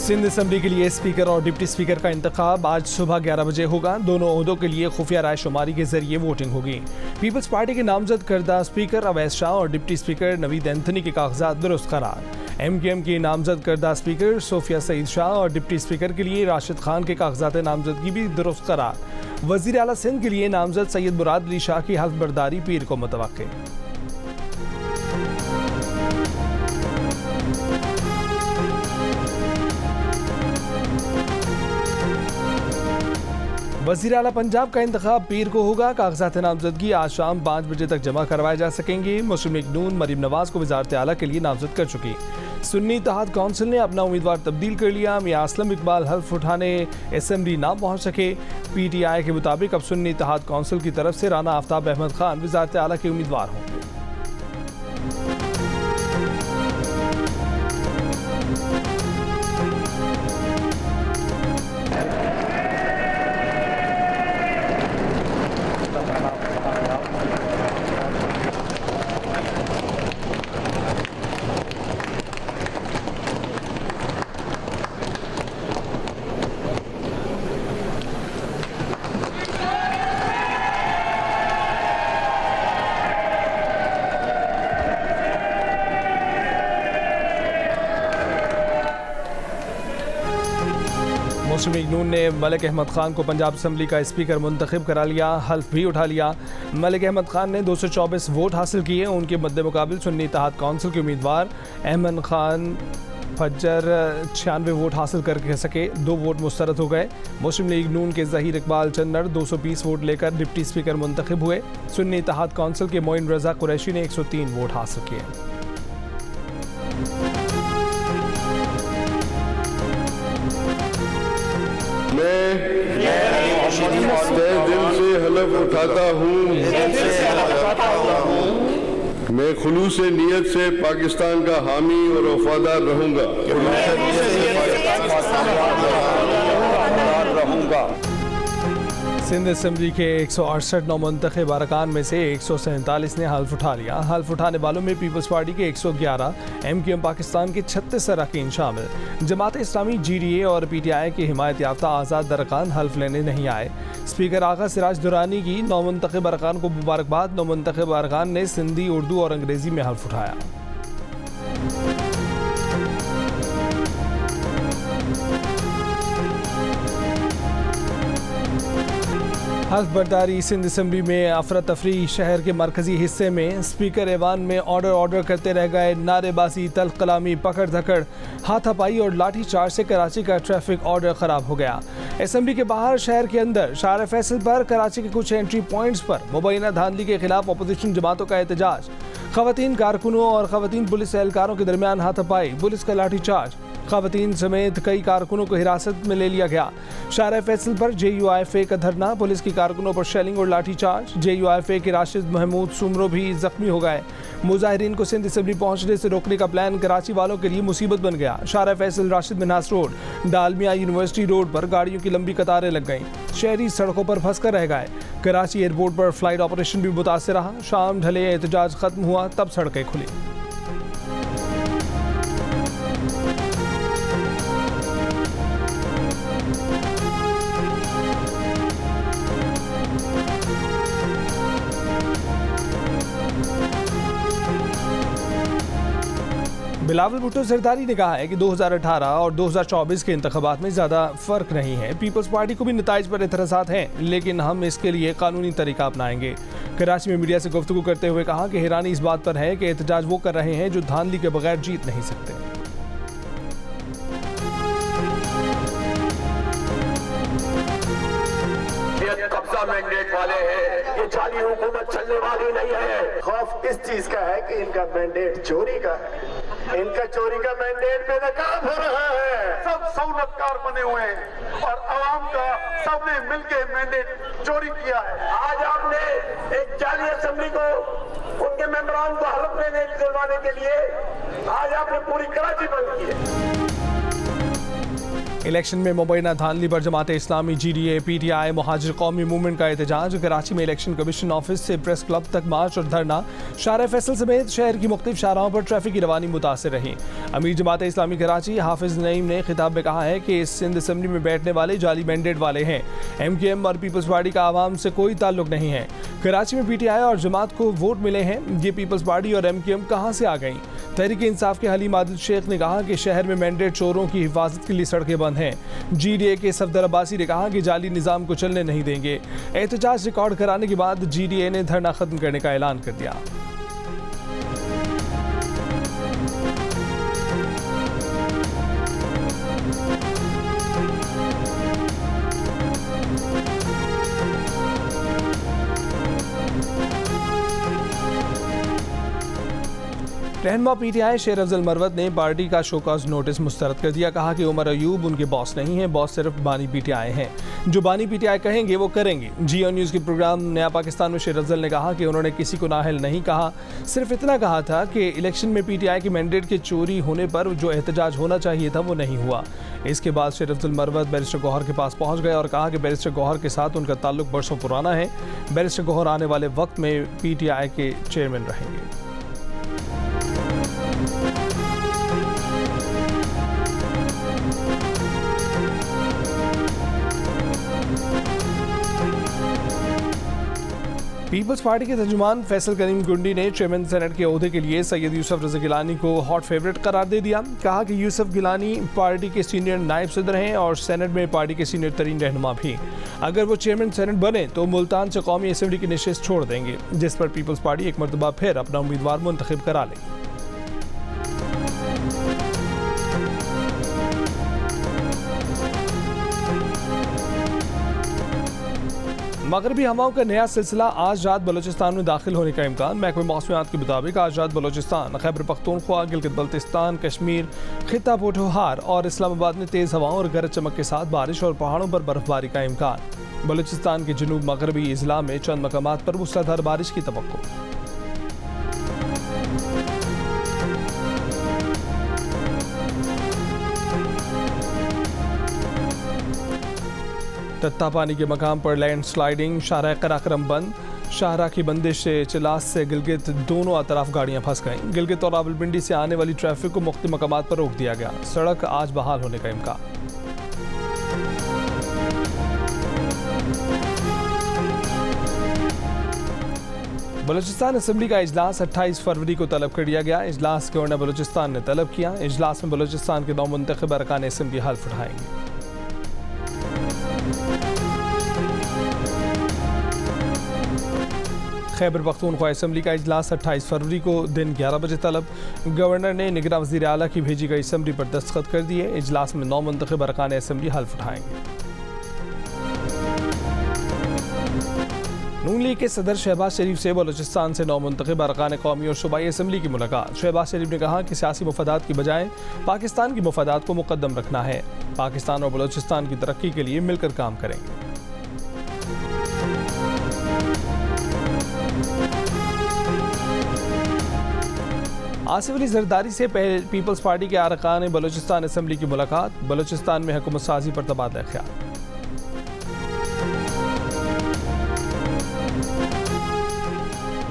Sindh assembly के लिए speaker और डिप्टी स्पीकर का इंतखाब आज सुबह 11 बजे होगा। दोनों ओहदों के लिए खुफिया राय शुमारी के जरिए वोटिंग होगी। पीपल्स पार्टी के नामजद करदा स्पीकर अवैस शाह और डिप्टी स्पीकर नवीद एंथनी के कागजात दुरुस्त करार। MQM की नामजद करदा स्पीकर सोफिया सईद शाह और डिप्टी स्पीकर के लिए राशिद खान के कागजात नामजदगी भी दुरुस्त करार। वजीर आला सिंध के लिए नामजद सैयद मुराद अली शाह की हल्फ बर्दारी पीर को मुतवक्के। वज़ीर आला पंजाब का इंतखाब पीर को होगा। कागजात नामजदगी आज शाम 5 बजे तक जमा करवाए जा सकेंगे। मुस्लिम लीग नून मरीम नवाज को वज़ारत आला के लिए नामजद कर चुकी। सुन्नी इत्तेहाद काउंसिल ने अपना उम्मीदवार तब्दील कर लिया। मियां असलम इकबाल हल्फ उठाने असेंबली ना पहुंच सके। PTI के मुताबिक अब सुन्नी इत्तेहाद काउंसिल की तरफ से राना आफ्ताब अहमद खान वज़ारत आला के उम्मीदवार होंगे। मुस्लिम लीग नून ने मलिक अहमद खान को पंजाब असम्बली का स्पीकर मुंतखब करा लिया। हल्फ भी उठा लिया। मलिक अहमद खान ने 224 वोट हासिल किए। उनके मद्दे मुकाबिल सुन्नी इत्तेहाद काउंसिल के उम्मीदवार अहमद खान फज्जर 96 वोट हासिल कर सके। 2 वोट मुस्तरद हो गए। मुस्लिम लीग नून के ज़हीर इकबाल चन्नर 220 वोट लेकर डिप्टी स्पीकर मुंतखब हुए। सुन्नी इत्तेहाद काउंसिल के मोइन रजा कुरैशी ने 103 वोट हासिल किए। मैं खुलूस नीयत से पाकिस्तान का हामी और वफादार रहूंगा। सिंध असेंबली के 168 नौमुंतखब अरकान में से 147 ने हल्फ उठा लिया। हल्फ उठाने वालों में पीपल्स पार्टी के 111, MQM पाकिस्तान के 36 अरकान शामिल। जमात इस्लामी GDA और PTI के हिमायत याफ्ता आज़ाद अरकान हल्फ लेने नहीं आए। स्पीकर आगा सिराज दुरानी की नौमुंतखब अरकान को मुबारकबाद। नौमुंतखब अरकान ने सिंधी, उर्दू और अंग्रेजी में हल्फ उठाया। हल्फ बर्दारी। सिंध असेंबली में अफरा तफरी। शहर के मरकजी हिस्से में स्पीकर ऐवान में ऑर्डर करते रह गए। नारेबाजी, तल्ख कलामी, पकड़ धकड़, हाथापाई और लाठी चार्ज से कराची का ट्रैफिक ऑर्डर खराब हो गया। असेंबली के बाहर, शहर के अंदर शार फैसल पर कराची के कुछ एंट्री पॉइंट्स पर मुबैना धांधली के खिलाफ अपोजिशन जमातों का एहतजाज। खवातीन कारकुनों और खवातीन पुलिस एहलकारों के दरमियान हाथापाई, पुलिस का लाठी चार्ज। खवातीन समेत कई कारकुनों को हिरासत में ले लिया गया। शार फैसल पर JUIFA का धरना। पुलिस की कारकुनों पर शेलिंग और लाठी चार्ज। JUIFA के राशिद महमूद सुमरो भी जख्मी हो गए। मुजाहिरीन को सिंध असेंबली पहुंचने से रोकने का प्लान कराची वालों के लिए मुसीबत बन गया। Shahrah Faisal, Rashid Minhas road, Dalmia university road पर गाड़ियों की लंबी कतारें लग गईं। शहरी सड़कों पर फंस कर रह गए। कराची एयरपोर्ट पर फ्लाइट ऑपरेशन भी मुतासर रहा। शाम ढले, एहतजाज खत्म हुआ, तब सड़कें खुली। बिलावल भुट्टो जरदारी ने कहा है कि 2018 और 2024 के इंतखाबात में ज़्यादा फ़र्क नहीं है। पीपल्स पार्टी को भी नताइज पर एतराज़ात हैं, लेकिन हम इसके लिए कानूनी तरीका अपनाएंगे। कराची में मीडिया से गुफ्तगू करते हुए कहा कि हैरानी इस बात पर है कि एहतजाज वो कर रहे हैं जो धांधली के बगैर जीत नहीं सकते। कब्जा मैंडेट वाले हैं, ये जाली हुकूमत चलने वाली नहीं है। खौफ इस चीज का है कि इनका मैंडेट चोरी का है। इनका चोरी का मैंडेट बेनकाब हो रहा है। सब सहूलतकार बने हुए हैं और आवाम का सबने मिलकर मैंडेट चोरी किया है। आज आपने एक जाली असेंबली को, उनके मेंबरान को हलफ लेने दिलवाने के लिए आज आपने पूरी कराची बंद की है। इलेक्शन में मुबैना धांधली पर जमात इस्लामी, GDA, PTI, मुहाजिर कौमी मूवमेंट का एहतजाज। कराची में इलेक्शन कमीशन ऑफिस से प्रेस क्लब तक मार्च और धरना। शाहरा फैसल समेत शहर की मुख्तलिफ शाहराओं पर ट्रैफिक की रवानी मुतासर रही। अमीर जमात इस्लामी कराची हाफिज नईम ने खिताब में कहा है कि इस सिंध असम्बली में बैठने वाले जाली मैंडेट वाले हैं। MKM और पीपल्स पार्टी का आवाम से कोई ताल्लुक नहीं है। कराची में PTI और जमात को वोट मिले हैं, ये पीपल्स पार्टी और MKM कहाँ से आ गई? तहरीक इंसाफ के हलीम आदिल शेख ने कहा कि शहर में मैंडेट चोरों की हिफाजत के लिए सड़कें बंद हैं। GDA के सफदर अब्बासी ने कहा कि जाली निज़ाम को चलने नहीं देंगे। एहतजाज रिकॉर्ड कराने के बाद GDA ने धरना खत्म करने का ऐलान कर दिया। रहनुमा PTI शेर अफजल मरवत ने पार्टी का शोकॉज नोटिस मुस्तरद कर दिया। कहा कि उमर अयूब उनके बॉस नहीं है, बॉस सिर्फ बानी PTI हैं। जो बानी PTI कहेंगे वो करेंगे। जियो न्यूज़ के प्रोग्राम नया पाकिस्तान में शेर अफजल ने कहा कि उन्होंने किसी को नाअहल नहीं कहा, सिर्फ इतना कहा था कि इलेक्शन में PTI के मैंडेट के चोरी होने पर जो एहतजाज होना चाहिए था वो नहीं हुआ। इसके बाद शेर अफजल मरवत बैरिस्टर गौहर के पास पहुँच गए और कहा कि बैरिस्टर गौहर के साथ उनका ताल्लुक बरसों पुराना है। बैरिस्टर गौहर आने वाले वक्त में PTI के चेयरमैन रहेंगे। पीपल्स पार्टी के तर्जुमान फैसल करीम गुंडी ने चेयरमैन सेनेट के ओहदे के लिए सैयद यूसुफ रज़ा गिलानी को हॉट फेवरेट करार दे दिया। कहा कि यूसुफ गिलानी पार्टी के सीनियर नायब सदर हैं और सेनेट में पार्टी के सीनियर तरीन रहनुमा भी। अगर वो चेयरमैन सेनेट बने तो मुल्तान से कौमी असम्बली की नशिस्त छोड़ देंगे, जिस पर पीपल्स पार्टी एक मरतबा फिर अपना उम्मीदवार मुंतखब करा लेगी। मगरबी हवाओं का नया सिलसिला आज रात बलूचिस्तान में दाखिल होने का इम्कान। महकमे मौसमियात के मुताबिक आज रात बलूचिस्तान, खैबर पख्तूनख्वा, गिलगित बल्तिस्तान, कश्मीर, खित्ता पोठोहार और इस्लामाबाद में तेज़ हवाओं और गरज चमक के साथ बारिश और पहाड़ों पर बर्फबारी का इम्कान। बलूचिस्तान के जनूब मगरबी इजला में चंद मकामात पर मूसलाधार बारिश की तवक्को। तत्ता पानी के मकाम पर लैंड स्लाइडिंग। शाहरा कराक्रम बंद। शाहरा की बंदिश से चिलास से गिलगित दोनों अतराफ गाड़ियां फंस गईं। गिलगित और रावलपिंडी से आने वाली ट्रैफिक को मुख्तलिफ मकामात पर रोक दिया गया। सड़क आज बहाल होने का इम्कान। बलूचिस्तान असम्बली का इजलास 28 फरवरी को तलब कर दिया गया। इजलास गवर्नर बलूचिस्तान ने तलब किया। इजलास में बलूचिस्तान के 9 मुंतखब अरकान असम्बली हल्फ उठाएंगे। खैबर पख्तूनख्वा असम्बली का इजलास 28 फरवरी को दिन 11 बजे तलब। गवर्नर ने निगरान वज़ीर आला की भेजी गई असम्बली पर दस्तखत कर दिए। इजलास में 9 मुंतखब अरकान असम्बली हल्फ उठाएंगे। नून लीग के सदर शहबाज शरीफ से बलूचिस्तान से 9 मुंतखब अरकान कौमी और सूबाई असम्बली की मुलाकात। शहबाज शरीफ ने कहा कि सियासी मुफादात की बजाय पाकिस्तान की मुफादात को मुकद्दम रखना है। पाकिस्तान और बलूचिस्तान की तरक्की के लिए मिलकर काम करेंगे। आसिफ अली जरदारी से पीपल्स पार्टी के अरकान बलूचिस्तान असम्बली की मुलाकात। बलूचिस्तान में हुकूमत साजी पर तबादला ख्याल।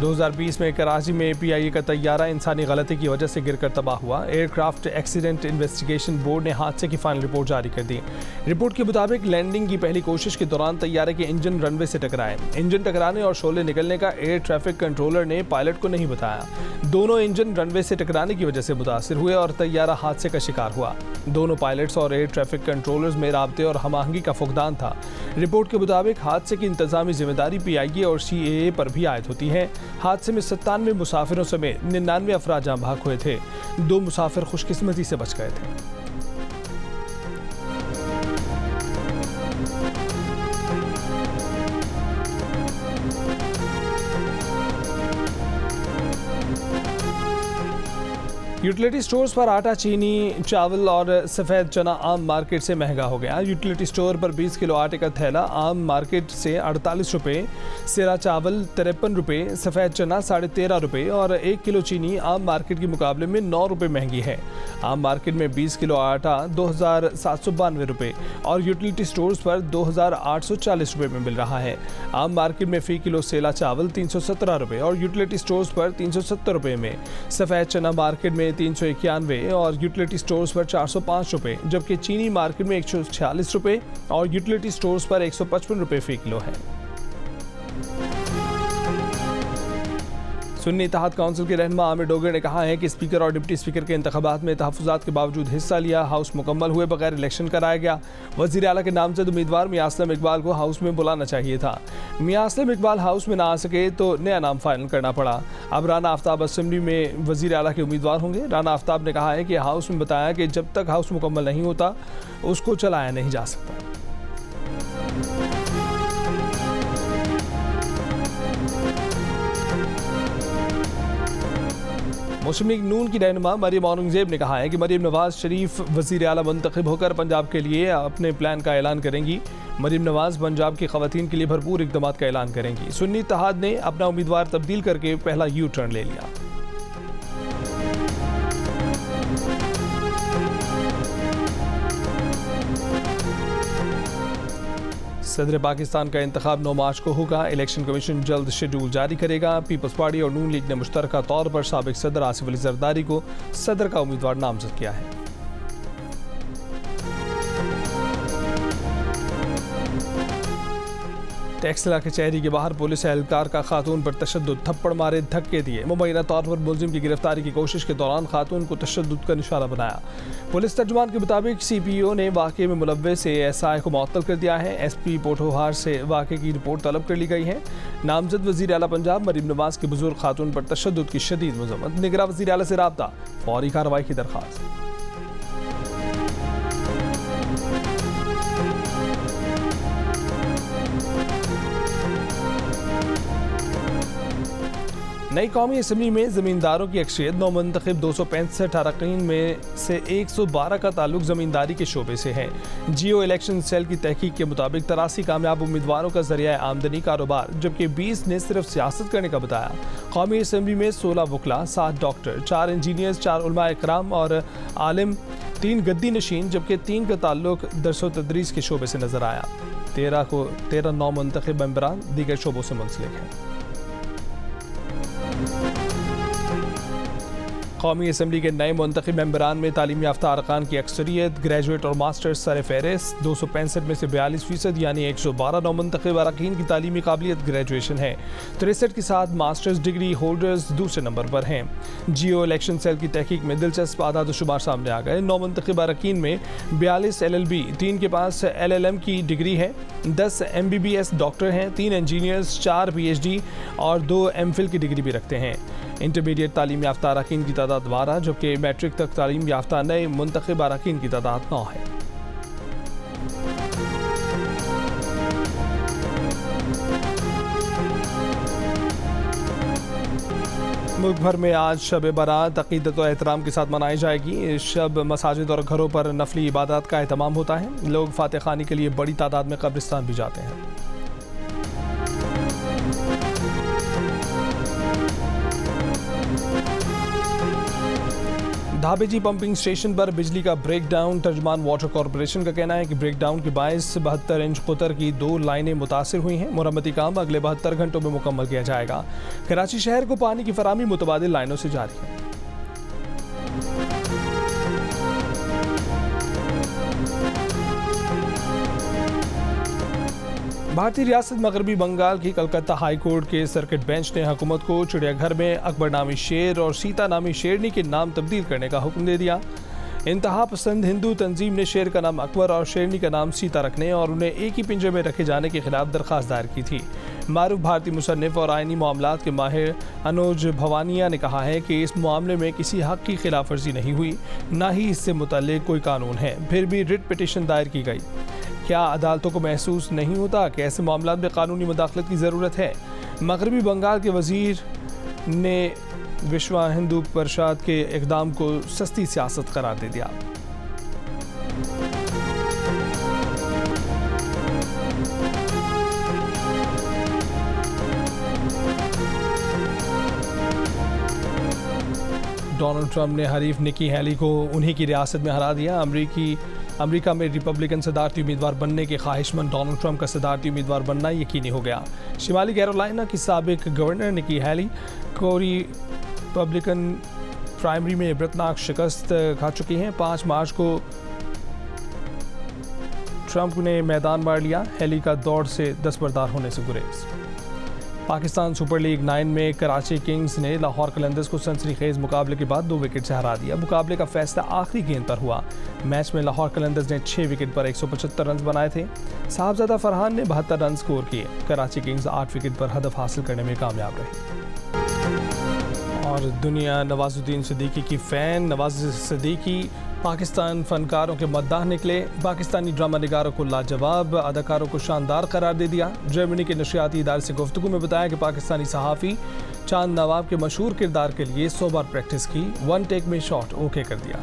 2020 में कराची में PIA का तैयारा इंसानी गलती की वजह से गिरकर तबाह हुआ। एयरक्राफ्ट एक्सीडेंट इन्वेस्टिगेशन बोर्ड ने हादसे की फाइनल रिपोर्ट जारी कर दी। रिपोर्ट के मुताबिक लैंडिंग की पहली कोशिश के दौरान तैयारे के इंजन रनवे से टकराए। इंजन टकराने और शोले निकलने का एयर ट्रैफिक कंट्रोलर ने पायलट को नहीं बताया। दोनों इंजन रनवे से टकराने की वजह से मुतासिर हुए और तैयारा हादसे का शिकार हुआ। दोनों पायलट्स और एयर ट्रैफिक कंट्रोलर्स में राब्ते और हमाहंगी का फुकदान था। रिपोर्ट के मुताबिक हादसे की इंतजामी जिम्मेदारी PIA और CAA पर भी आयद होती है। हादसे में 97 मुसाफिरों समेत 99 अफराद जाँ भाग हुए थे। 2 मुसाफिर खुशकिस्मती से बच गए थे। यूटिलिटी स्टोर्स पर आटा, चीनी, चावल और सफ़ेद चना आम मार्केट से महंगा हो गया। यूटिलिटी स्टोर पर 20 किलो आटे का थैला आम मार्केट से 48 रुपये, सिरा चावल 53 रुपये, सफ़ेद चना 13.5 रुपये और 1 किलो चीनी आम मार्केट के मुकाबले में 9 रुपये महंगी है। आम मार्केट में 20 किलो आटा 2,792 रुपये और यूटिलिटी स्टोर्स पर 2,840 रुपये में मिल रहा है। आम मार्केट में फ़ी किलो सेला चावल 317 रुपये और यूटिलिटी स्टोर्स पर 370 रुपये में, सफ़ेद चना मार्केट में 391 और यूटिलिटी स्टोर्स पर 405 रुपये, जबकि चीनी मार्केट में 146 रुपये और यूटिलिटी स्टोर्स पर 155 रुपये फ़ी किलो है। सुन्नी इत्तेहाद काउंसिल के रहनुमा आमिर डोगर ने कहा है कि स्पीकर और डिप्टी स्पीकर के इंतखाबात में तहफ़्फ़ुज़ात के बावजूद हिस्सा लिया, हाउस मुकम्मल हुए बगैर इलेक्शन कराया गया। वज़ीर आला के नामज़द उम्मीदवार मियां असलम इकबाल को हाउस में बुलाना चाहिए था। मियां असलम इकबाल हाउस में ना आ सके तो नया नाम फाइनल करना पड़ा। अब राना आफ्ताब असम्बली में वज़ीर आला के उम्मीदवार होंगे। राना आफ्ताब ने कहा है कि हाउस में बताया कि जब तक हाउस मुकम्मल नहीं होता उसको चलाया नहीं जा सकता। मुस्लिम लीग नून की रहनुमा मरियम औरंगज़ेब ने कहा है कि मरियम नवाज शरीफ वज़ीर आला मुंतखब होकर पंजाब के लिए अपने प्लान का ऐलान करेंगी। मरियम नवाज पंजाब की ख़वातीन के लिए भरपूर इक़दामात का ऐलान करेंगी। सुन्नी इत्तेहाद ने अपना उम्मीदवार तब्दील करके पहला यू टर्न ले लिया। सदर पाकिस्तान का इंतखाब 9 मार्च को होगा। इलेक्शन कमीशन जल्द शेड्यूल जारी करेगा। पीपल्स पार्टी और नून लीग ने मुश्तरका तौर पर साबिक सदर आसिफ अली जरदारी को सदर का उम्मीदवार नामजद किया है। टेक्सला कचहरी के बाहर पुलिस एहलकार का खातून पर तशद्दुद, थप्पड़ मारे, धक्के दिए। मुबैना तौर पर मुलजिम की गिरफ्तारी की कोशिश के दौरान खातून को तशद्दुद का निशाना बनाया। पुलिस तर्जुमान के मुताबिक CPO ने वाक़े में मुलव्वस ASI को मुअत्तल कर दिया है। SP पोठोहार से वाक़े की रिपोर्ट तलब कर ली गई है। नामजद वज़ीर आला पंजाब मरियम नवाज की बुजुर्ग खातून पर तशद्दुद की शदीद मज़म्मत, निगरान वज़ीर आला से राब्ता, फौरी कार्रवाई की दरख्वास्त। नई कौमी असम्बली में ज़मींदारों की अक्सरियत नौमुंतखब 265 अरकान में से 112 का ताल्लुक ज़मींदारी के शोबे से है। जियो इलेक्शन सेल की तहकीक के मुताबिक 83 कामयाब उम्मीदवारों का ज़रिया आमदनी कारोबार, जबकि 20 ने सिर्फ सियासत करने का बताया। कौमी असम्बली में 16 वकला, 7 डॉक्टर, 4 इंजीनियर्स, 4 उलमा इकराम और आलिम, 3 गद्दी नशीन, जबकि 3 का ताल्लुक दर्स व तदरीस के शोबे से नजर आया। 13 नौमुंतखब मेंबरान दीगर शोबों से मुंसलिक हैं। कौमी असम्बली के नए मुंतखब मेंबरान में तालीम याफ्ता अरकान की अक्सरियत, ग्रेजुएट और मास्टर्स सर फहरिस्त, 265 में से 42% यानी 112 नौमुंतखब अरकान की तालीमी काबिलियत ग्रेजुएशन है। 63 के साथ मास्टर्स डिग्री होल्डर्स दूसरे नंबर पर हैं। जियो इलेक्शन सेल की तहकीक में दिलचस्प आदाद व शुमार सामने आ गए। नौमुंतखब अरकान में 42 LLB, 3 के पास LLM की डिग्री है, 10 MBBS डॉक्टर हैं, 3 इंजीनियर्स, 4 PhD और 2 MPhil की डिग्री भी रखते हैं। इंटरमीडिएट तालीम याफ्ता अरकान की तादाद 12, जबकि मैट्रिक तक तालीम याफ्ता नए मुंतखब अरकान की तादाद 9 है। मुल्क भर में आज शब बारात अक़ीदत और एहतराम के साथ मनाई जाएगी। इस शब मसाजिद और घरों पर नफली इबादत का एहतमाम होता है। लोग फातिह खानी के लिए बड़ी तादाद में कब्रिस्तान भी जाते हैं। धाबेजी पंपिंग स्टेशन पर बिजली का ब्रेकडाउन। तर्जुमान वाटर कॉरपोरेशन का कहना है कि ब्रेकडाउन के बायस 72 इंच कुतर की 2 लाइनें मुतासिर हुई हैं। मुरम्मती काम अगले 72 घंटों में मुकम्मल किया जाएगा। कराची शहर को पानी की फराहमी मुतबादिल लाइनों से जारी है। भारतीय रियासत मगरबी बंगाल की कलकत्ता हाई कोर्ट के सर्किट बेंच ने हुकूमत को चिड़ियाघर में अकबर नामी शेर और सीता नामी शेरनी के नाम तब्दील करने का हुक्म दे दिया। इंतहा पसंद हिंदू तंजीम ने शेर का नाम अकबर और शेरनी का नाम सीता रखने और उन्हें एक ही पिंजरे में रखे जाने के खिलाफ दरख्वास्त दायर की थी। मारूफ भारतीय मुसन्निफ और आइनी मामलात के माहिर अनुज भवानिया ने कहा है कि इस मामले में किसी हक की खिलाफ वर्जी नहीं हुई, ना ही इससे मुतल्लिक कोई कानून है, फिर भी रिट पिटीशन दायर की गई। क्या अदालतों को महसूस नहीं होता कि ऐसे मामलों में कानूनी मुदाखलत की ज़रूरत है? मगरबी बंगाल के वज़ीर ने विश्व हिंदू परिषद के इक़दाम को सस्ती सियासत करार दे दिया। डोनाल्ड ट्रंप ने हरीफ निकी हेली को उन्हीं की रियासत में हरा दिया। अमेरिका में रिपब्लिकन सदारती उम्मीदवार बनने के ख्वाहिशमंद डोनाल्ड ट्रंप का सदारती उम्मीदवार बनना यकीनी हो गया। शिमाली कैरोलिना की साबिक गवर्नर निकी हेली को रिपब्लिकन प्राइमरी में इबरतनाक शिकस्त खा चुकी हैं। 5 मार्च को ट्रंप ने मैदान मार लिया। हेली का दौड़ से दस्तबरदार होने से गुरेज। पाकिस्तान सुपर लीग 9 में कराची किंग्स ने लाहौर कलंदर्स को सनसनीखेज मुकाबले के बाद 2 विकेट से हरा दिया। मुकाबले का फैसला आखिरी गेंद पर हुआ। मैच में लाहौर कलंदर्स ने 6 विकेट पर 175 रन बनाए थे। साहबजादा फरहान ने 72 रन स्कोर किए। कराची किंग्स 8 विकेट पर हदफ हासिल करने में कामयाब रही। और दुनिया नवाजुद्दीन सिद्दीकी की फ़ैन। नवाज सिद्दीकी पाकिस्तान फनकारों के मद्दाह निकले। पाकिस्तानी ड्रामा निगारों को लाजवाब, अदाकारों को शानदार करार दे दिया। जर्मनी के नशियाती इदारे से गुफ्तगू में बताया कि पाकिस्तानी सहाफ़ी चांद नवाब के मशहूर किरदार के लिए 100 बार प्रैक्टिस की, 1 टेक में शॉट ओके कर दिया।